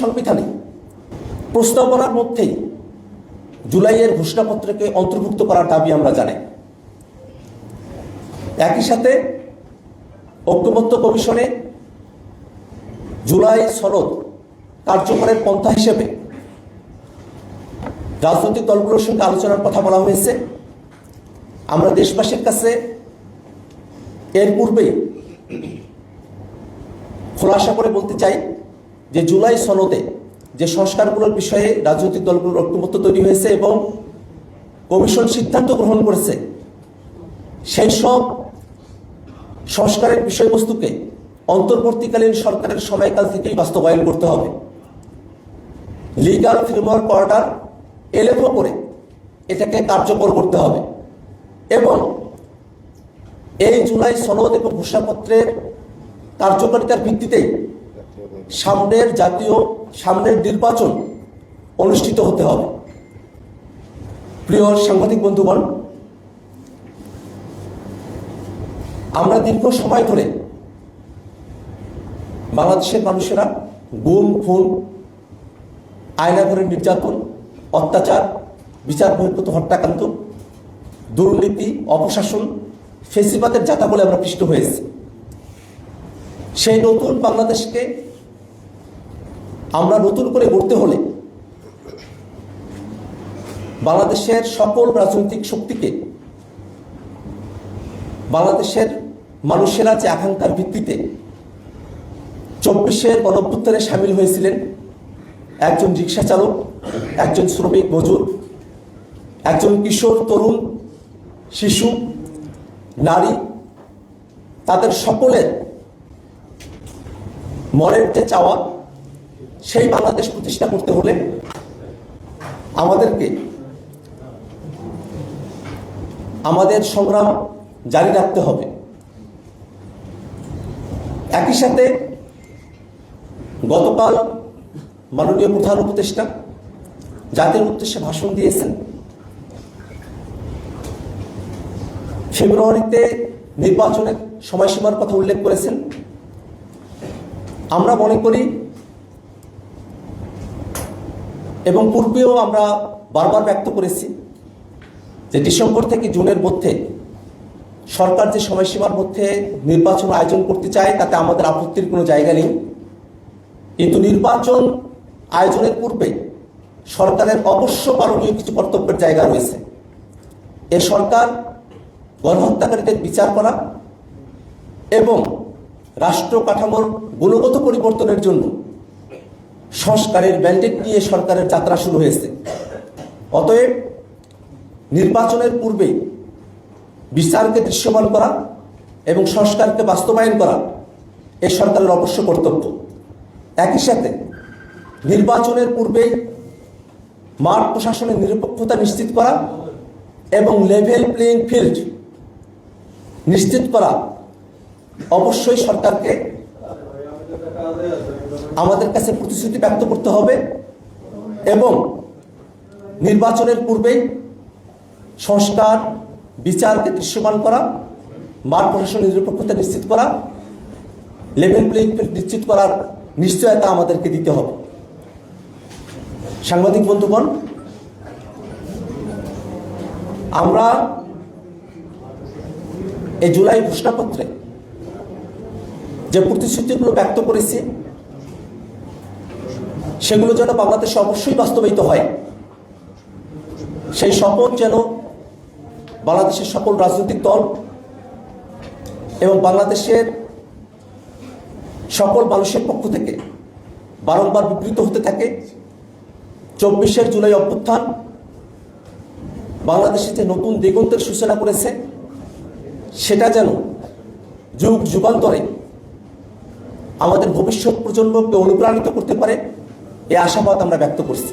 সংবিধানে প্রস্তাবনার মধ্যেই জুলাইয়ের ঘোষণাপত্রকে অন্তর্ভুক্ত করার দাবি আমরা জানাই। একই সাথে ঐক্যমত্য কমিশনে জুলাই সনদ কার্যকরের পন্থা হিসেবে রাজনৈতিক দলগুলোর সঙ্গে আলোচনার কথা বলা হয়েছে। আমরা দেশবাসীর কাছে এর পূর্বেই খোলাসা করে বলতে চাই যে জুলাই সনদে যে সংস্কারগুলোর বিষয়ে রাজনৈতিক দলগুলোর ঐক্যমত্য তৈরি হয়েছে এবং কমিশন সিদ্ধান্ত গ্রহণ করেছে, সেই সব সংস্কারের বিষয়বস্তুকে অন্তর্বর্তীকালীন সরকারের সময়কাল থেকেই বাস্তবায়ন করতে হবে। লিগ্যাল ফ্রেমওয়ার্ক অর্ডার এলএফও করে এটাকে কার্যকর করতে হবে এবং এই জুলাই সনদ এবং ঘোষণাপত্রের কার্যকারিতার ভিত্তিতে সামনের নির্বাচন অনুষ্ঠিত হতে হবে। প্রিয় সাংবাদিক বন্ধুগণ, আমরা দীর্ঘ সময় ধরে বাংলাদেশের মানুষেরা গুম, খুন, আয়নাঘরের নির্যাতন, অত্যাচার, বিচার বহির্ভূত হত্যাকাণ্ড, দুর্নীতি, অপশাসন, ফেসিবাদের যাতা বলে আমরা পিষ্ট হয়েছি। সেই নতুন বাংলাদেশকে আমরা নতুন করে গড়তে হলে বাংলাদেশের সকল রাজনৈতিক শক্তিকে, বাংলাদেশের মানুষেরা যে আকাঙ্ক্ষার ভিত্তিতে 24-এর গণঅভ্যুত্থানে সামিল হয়েছিলেন, একজন রিক্সা চালক, একজন শ্রমিক মজুর, একজন কিশোর, তরুণ, শিশু, নারী, তাদের সকলের মনের যে চাওয়া, সেই বাংলাদেশ প্রতিষ্ঠা করতে হলে আমাদেরকে আমাদের সংগ্রাম জারি রাখতে হবে। একই সাথে গতকাল মাননীয় প্রধান উপদেষ্টা জাতির উদ্দেশ্যে ভাষণ দিয়েছেন। ফেব্রুয়ারিতে নির্বাচনের সময়সীমার কথা উল্লেখ করেছেন। আমরা মনে করি এবং পূর্বেও আমরা বারবার ব্যক্ত করেছি যে ডিসেম্বর থেকে জুনের মধ্যে সরকার যে সময়সীমার মধ্যে নির্বাচন আয়োজন করতে চায় তাতে আমাদের আপত্তির কোনো জায়গা নেই, কিন্তু নির্বাচন আয়োজনের পূর্বে সরকারের অবশ্য পালনীয় কিছু কর্তব্যের জায়গা রয়েছে। এ সরকার গণহত্যাকারীদের বিচার করা এবং রাষ্ট্র কাঠামোর গুণগত পরিবর্তনের জন্য সংস্কারের ম্যান্ডেট নিয়ে সরকারের যাত্রা শুরু হয়েছে। অতএব নির্বাচনের পূর্বে বিচারকে দৃশ্যমান করা এবং সংস্কারকে বাস্তবায়ন করা এ সরকারের অবশ্য কর্তব্য। একই সাথে নির্বাচনের পূর্বেই মাঠ প্রশাসনের নিরপেক্ষতা নিশ্চিত করা এবং লেভেল প্লেইং ফিল্ড নিশ্চিত করা অবশ্যই সরকারকে আমাদের কাছে প্রতিশ্রুতি ব্যক্ত করতে হবে এবং নির্বাচনের পূর্বেই সংস্কার, বিচারকে দৃশ্যমান করা, মাঠ প্রশাসনের নিরপেক্ষতা নিশ্চিত করা, লেভেল প্লেইং ফিল্ড নিশ্চিত করার নিশ্চয়তা আমাদেরকে দিতে হবে। সাংবাদিক বন্ধুগণ, আমরা এই জুলাই ঘোষণাপত্রে যে প্রতিশ্রুতিগুলো ব্যক্ত করেছি সেগুলো যেন বাংলাদেশে অবশ্যই বাস্তবায়িত হয়, সেই শপথ যেন বাংলাদেশের সকল রাজনৈতিক দল এবং বাংলাদেশের সকল মানুষের পক্ষ থেকে বারংবার বিবৃত হতে থাকে। 24-এর জুলাই অভ্যুত্থান বাংলাদেশে যে নতুন দিগন্তের সূচনা করেছে সেটা যেন যুগ যুগান্তরে আমাদের ভবিষ্যৎ প্রজন্মকে অনুপ্রাণিত করতে পারে, এই আশাবাদ আমরা ব্যক্ত করছি।